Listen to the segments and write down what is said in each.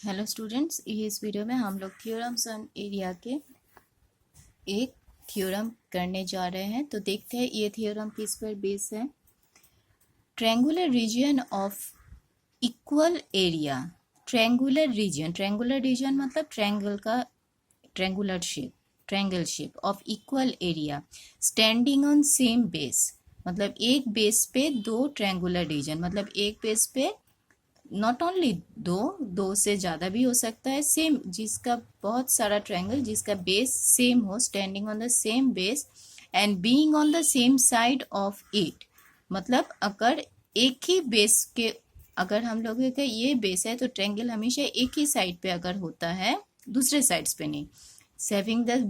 Hello students, इस video में हम लोग थ्योरम्स ऑन एरिया के एक थ्योरम करने जा रहे हैं। तो देखते हैं ये थ्योरम किस पर बेस है। Triangular region of equal area. Triangular region मतलब ट्रायंगल का triangle shape of equal area standing on same base. मतलब एक बेस पे दो ट्रायंगुलर रीजन, मतलब एक बेस पे नॉट ओनली दो से ज़्यादा भी हो सकता है, सेम जिसका बहुत सारा ट्रायंगल जिसका बेस सेम हो, standing on the same base and being on the same side of it. मतलब अगर एक ही बेस के, अगर हम लोग का ये बेस है तो ट्रायंगल हमेशा एक ही साइड पे अगर होता है, दूसरे साइड्स पे नहीं। Saving the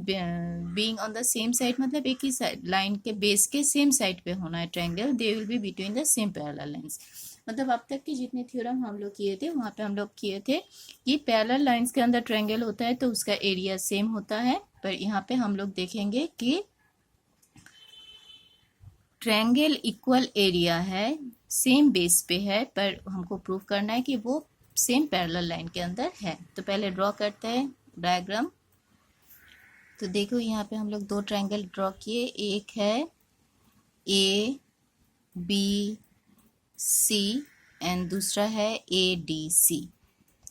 being on the same side मतलब एक ही साइड लाइन के बेस के सेम साइड पे होना है triangle, they will be between the same parallel lines. मतलब अब तक के जितने थ्योरम हम लोग किए थे वहाँ पे हम लोग किए थे कि पैरेलल लाइंस के अंदर ट्रायंगल होता है तो उसका एरिया सेम होता है, पर यहाँ पे हम लोग देखेंगे कि ट्रायंगल इक्वल एरिया है, सेम बेस पे है, पर हमको प्रूव करना है कि वो सेम पैरेलल लाइन के अंदर है। तो पहले ड्रॉ करते हैं डायग्राम। तो देखो यहाँ पे हम लोग दो ट्रायंगल ड्रॉ किए, एक है ए बी सी एंड दूसरा है ए डी सी।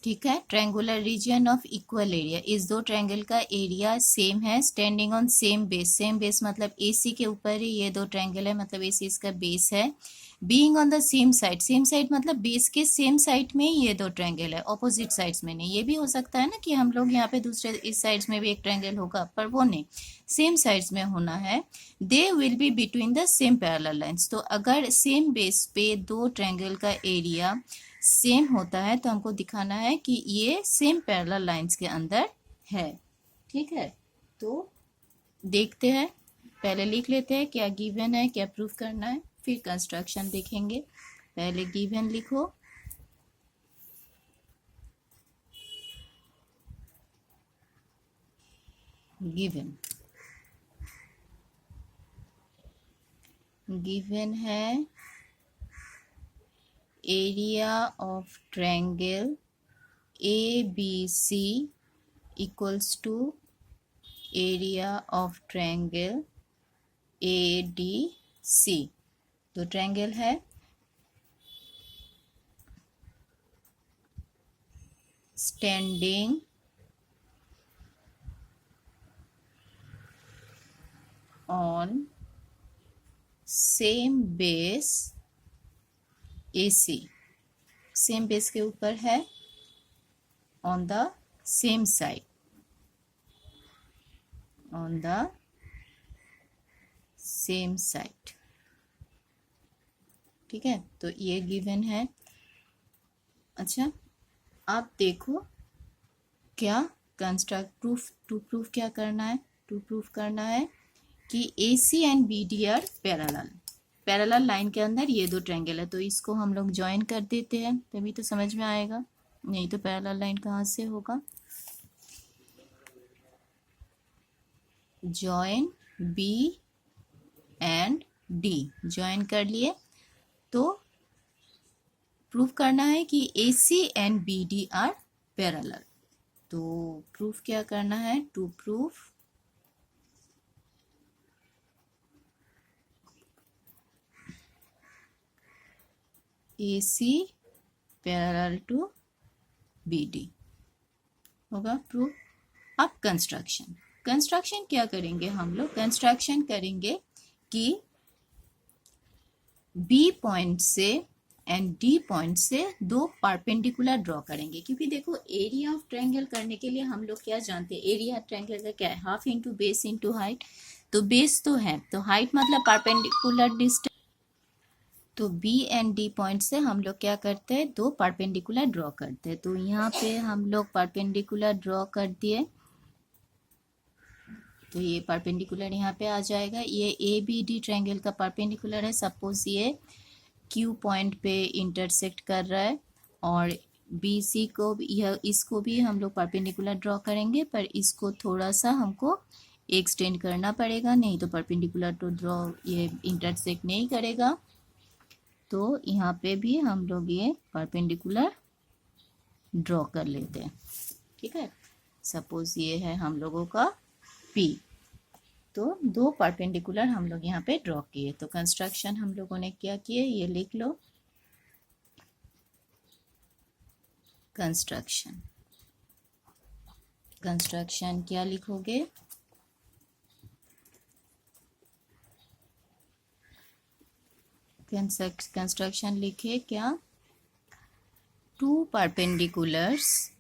ठीक है, triangular region of equal area, इस दो ट्रायंगल का एरिया सेम है, standing on same base. Same base मतलब AC के ऊपर ही ये दो ट्रायंगल है, मतलब AC इसका बेस है। Being on the same side मतलब बेस के सेम साइड में ही ये दो ट्रायंगल है, ऑपोजिट साइड्स में नहीं। ये भी हो सकता है ना कि हम लोग यहाँ पे दूसरे इस साइड्स में भी एक ट्रायंगल होगा, पर वो नहीं, सेम साइड्स में होना है। They will be between the same parallel lines. तो अगर सेम बेस पे दो ट्रायंगल का एरिया सेम होता है तो हमको दिखाना है कि ये सेम पैरेलल लाइंस के अंदर है। ठीक है, तो देखते हैं, पहले लिख लेते हैं क्या गिवन है, क्या प्रूफ करना है, फिर कंस्ट्रक्शन देखेंगे। पहले गिवन लिखो। गिवन है area of triangle ABC equals to area of triangle ADC। तो ट्रायंगल है standing on same base AC, same base के ऊपर है, on the same side, on the same side. ठीक है, तो ये गिवन है। अच्छा, आप देखो क्या कंस्ट्रक्ट प्रूफ क्या करना है। टू प्रूफ करना है कि AC and BD are parallel line के अंदर ये दो ट्रायंगल है, तो इसको हम लोग ज्वाइन कर देते हैं, तभी तो समझ में आएगा, नहीं तो पैरेलल लाइन कहाँ से होगा। Join B and D join कर लिए, तो प्रूफ करना है कि AC and BD are parallel. तो प्रूफ क्या करना है, to proof AC parallel to BD होगा प्रूफ। अब कंस्ट्रक्शन क्या करेंगे हम लोग, कंस्ट्रक्शन करेंगे कि B पॉइंट से एंड D पॉइंट से दो परपेंडिकुलर ड्रॉ करेंगे, क्योंकि देखो एरिया ऑफ ट्रायंगल करने के लिए हम लोग क्या जानते हैं, एरिया ट्रायंगल का क्या है, half into base into height. तो बेस तो है, तो हाइट मतलब परपेंडिकुलर डिस्टेंस। तो B एंड D पॉइंट से हम लोग क्या करते हैं, दो परपेंडिकुलर ड्रॉ करते हैं। तो यहाँ पे हम लोग परपेंडिकुलर ड्रॉ कर दिए, तो ये परपेंडिकुलर यहाँ पे आ जाएगा। ये ABD ट्रायंगल का परपेंडिकुलर है। सपोज ये Q पॉइंट पे इंटरसेक्ट कर रहा है और BC को यह इसको भी हम लोग परपेंडिकुलर ड्रॉ करेंगे, पर इसको थोड़ा सा हमको एक्सटेंड करना पड़ेगा, नहीं तो परपेंडिकुलर टू ड्रॉ ये इंटरसेक्ट नहीं करेगा। तो यहाँ पे भी हम लोग ये परपेंडिकुलर ड्रॉ कर लेते हैं। ठीक है, सपोज ये है हम लोगों का P, तो दो परपेंडिकुलर हम लोग यहाँ पे ड्रॉ किए। तो कंस्ट्रक्शन हम लोगों ने क्या किए, ये लिख लो। कंस्ट्रक्शन क्या लिखोगे, कंस्ट्रक्शन लिखे क्या, टू परपेंडिकुलर्स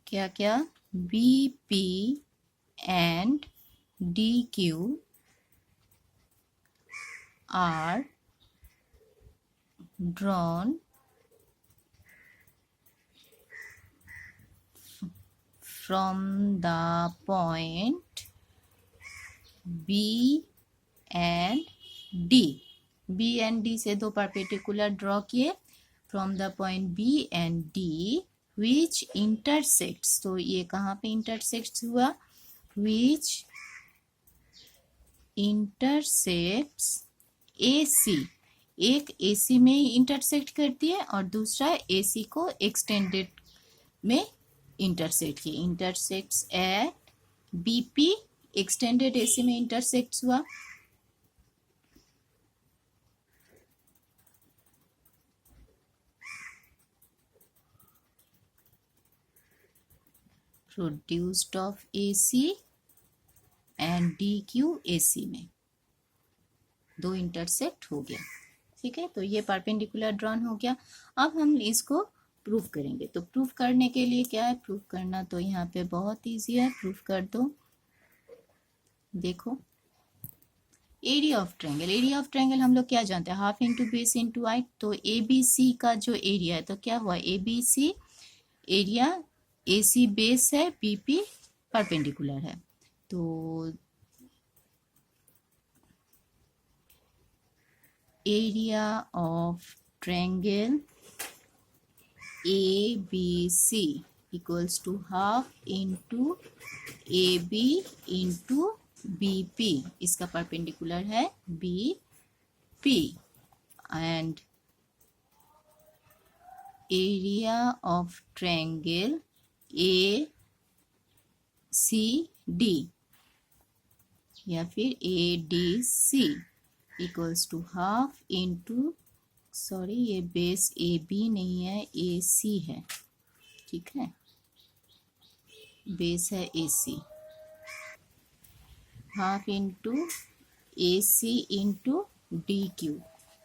क्या क्या, BP and DQ are drawn from the point B and D। B and D से दो परपेंडिकुलर ड्रॉ किए from the point B and D which intersects, तो ये कहाँ पे इंटरसेक्ट हुआ, which intersects AC, एक AC में इंटरसेक्ट करती है और दूसरा AC को एक्सटेंडेड में इंटरसेक्ट किया, intersects at BP, extended AC में इंटरसेक्ट हुआ। Produced of AC and DQ AC में दो इंटरसेक्ट हो गया। ठीक है, तो ये परपेंडिकुलर ड्रॉन हो गया। अब हम इसको प्रूफ करेंगे। तो प्रूफ करने के लिए क्या है, प्रूफ करना तो यहाँ पे बहुत इजी है, प्रूफ कर दो। देखो एरिया ऑफ ट्रायंगल हम लोग क्या जानते हैं, half into base into height. तो ABC का जो एरिया है, तो क्या हुआ, ABC एरिया, AC बेस है, BP परपेंडिकुलर है। तो area of triangle ABC equals to half into AB into BP, इसका परपेंडिकुलर है BP, and area of triangle ACD या फिर ADC equals to half into, sorry ये बेस AB नहीं है, AC है। ठीक है, बेस है AC, half into AC into DQ,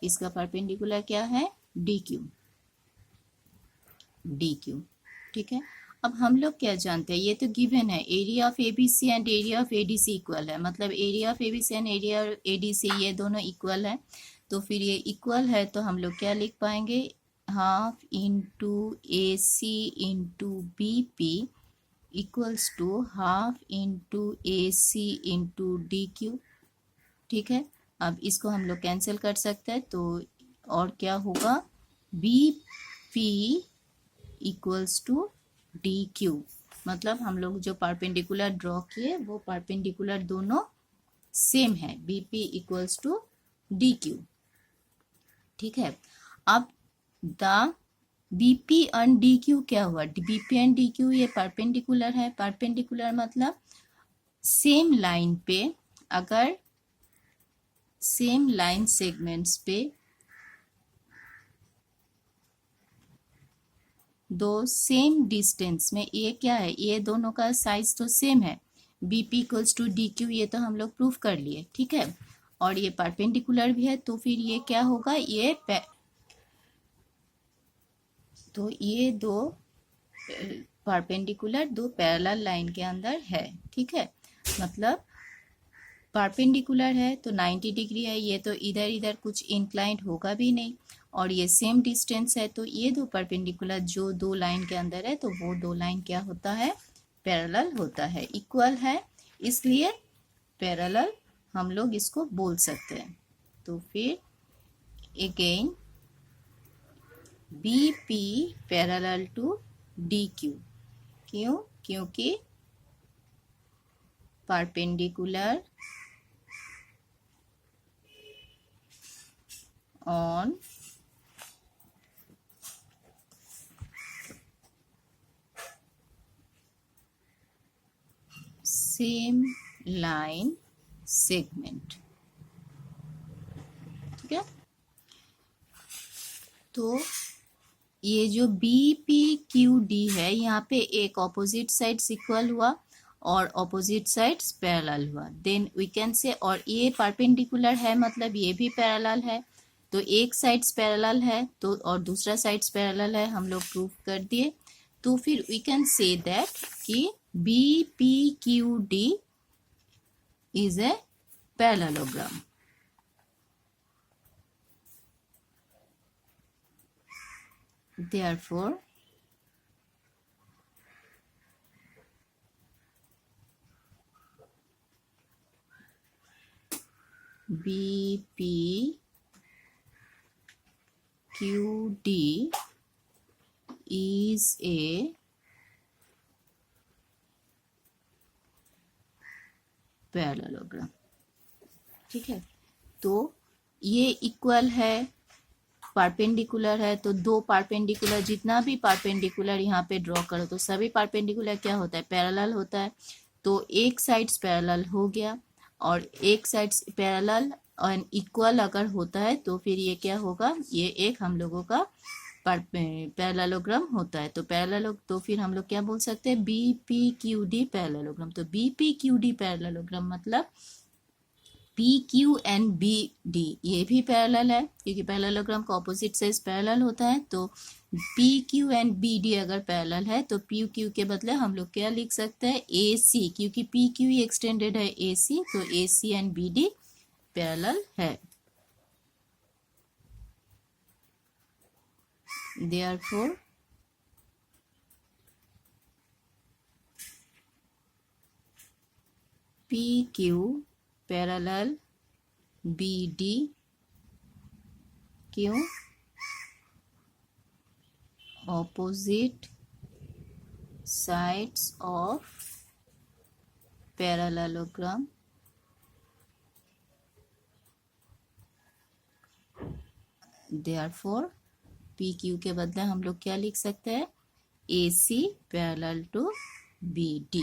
इसका परपेंडिकुलर क्या है, DQ। ठीक है, अब हम लोग क्या जानते हैं, ये तो गिवन है, area of ABC and area of ADC equal है, मतलब area of ABC and area of ADC ये दोनों इक्वल है। तो फिर ये इक्वल है तो हम लोग क्या लिख पाएंगे, half into AC into BP equals to half into AC into DQ। ठीक है, अब इसको हम लोग कैंसिल कर सकते हैं, तो और क्या होगा, BP इक्वल्स टू DQ, मतलब हम लोग जो परपेंडिकुलर ड्रॉ किए वो परपेंडिकुलर दोनों सेम है, BP इक्वल्स टू DQ। ठीक है, अब द BP एंड DQ क्या हुआ, BP एंड DQ ये परपेंडिकुलर है, परपेंडिकुलर मतलब सेम लाइन पे, अगर सेम लाइन सेगमेंट्स पे दो सेम डिस्टेंस में, ये क्या है, ये दोनों का साइज तो सेम है, BP इक्वल्स टू DQ, ये तो हम लोग प्रूफ कर लिए। ठीक है, और ये परपेंडिकुलर भी है, तो फिर ये क्या होगा, तो ये दो परपेंडिकुलर दो पैरेलल लाइन के अंदर है। ठीक है, मतलब परपेंडिकुलर है तो 90 डिग्री है, ये तो इधर इधर कुछ इंक्लाइंड होगा भी नहीं, और ये सेम डिस्टेंस है, तो ये दो परपेंडिकुलर जो दो लाइन के अंदर है, तो वो दो लाइन क्या होता है, पैरेलल होता है, इक्वल है, इसलिए पैरेलल हम लोग इसको बोल सकते हैं। तो फिर again BP parallel to DQ, क्यों, क्योंकि perpendicular on same line segment। ठीक है, तो ये जो BPQD है, यहाँ पे एक ऑपोजिट साइड्स इक्वल हुआ और ऑपोजिट साइड्स पैरेलल हुआ, देन वी कैन से, और ये परपेंडिकुलर है मतलब ये भी पैरेलल है, तो एक साइड्स पैरेलल है तो और दूसरा साइड्स पैरेलल है, हम लोग प्रूफ कर दिए। तो फिर वी कैन से दैट कि BPQD is a parallelogram. Therefore, BPQD is a parallelogram. ठीक है, तो ये इक्वल है, परपेंडिकुलर है, तो दो परपेंडिकुलर, जितना भी परपेंडिकुलर यहाँ पे ड्रॉ करो तो सभी परपेंडिकुलर क्या होता है, पैरेलल होता है। तो एक साइड्स पैरेलल हो गया और एक साइड्स पैरेलल और इक्वल अगर होता है तो फिर ये क्या होगा, ये एक हम लोगों का पैरेललोग्राम होता है। तो पैरेलल, तो फिर हम लोग क्या बोल सकते हैं, BPQD पैरेललोग्राम। तो BPQD पैरेललोग्राम मतलब PQ एंड BD ये भी पैरेलल है, क्योंकि पैरेललोग्राम का ऑपोजिट साइड पैरेलल होता है। तो PQ एंड BD अगर पैरेलल है तो PQ के बदले हम लोग क्या लिख सकते हैं, AC, क्योंकि PQ ही एक्सटेंडेड है AC, तो AC एंड BD पैरेलल है। Therefore, PQ पैरेलल BD, क्यों, opposite sides of parallelogram therefore PQ के बदले हम लोग क्या लिख सकते हैं, AC पैरेलल टू BD।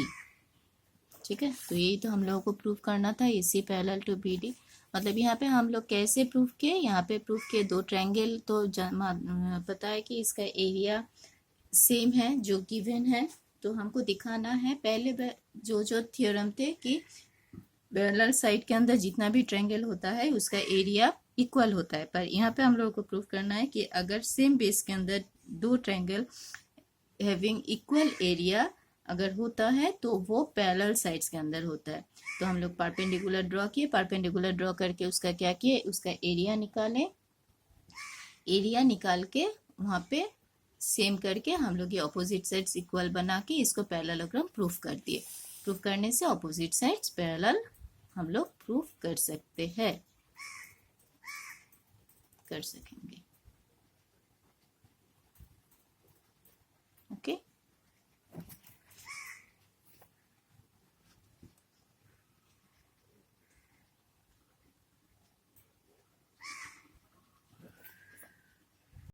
ठीक है, तो यही तो हम लोगों को प्रूफ करना था, AC पैरेलल टू BD। मतलब यहाँ पे हम लोग कैसे प्रूफ किए, यहाँ पे प्रूफ किए, दो ट्रायंगल तो पता है कि इसका एरिया सेम है जो गिवन है, तो हमको दिखाना है पहले जो थ्योरम थे कि पैरेलल साइड के अंदर जितना भी ट्रायंगल होता है उसका एरिया इक्वल होता है। पर यहाँ पे हम लोगों को प्रूफ करना है कि अगर सेम बेस के अंदर दो ट्रायंगल हैविंग इक्वल एरिया अगर होता है तो वो पैरेलल साइड्स के अंदर होता है। तो हम लोग परपेंडिकुलर ड्रॉ किए, परपेंडिकुलर ड्रॉ करके उसका क्या किए, उसका एरिया निकाले, एरिया निकाल के वहाँ पे सेम करके हम लोग ये ऑपोजिट साइड्स इक्वल बना के इसको पैरेललोग्राम प्रूफ कर दिए। प्रूफ करने से ऑपोजिट साइड्स पैरेलल हम लोग प्रूफ कर सकते हैं, कर सकेंगे।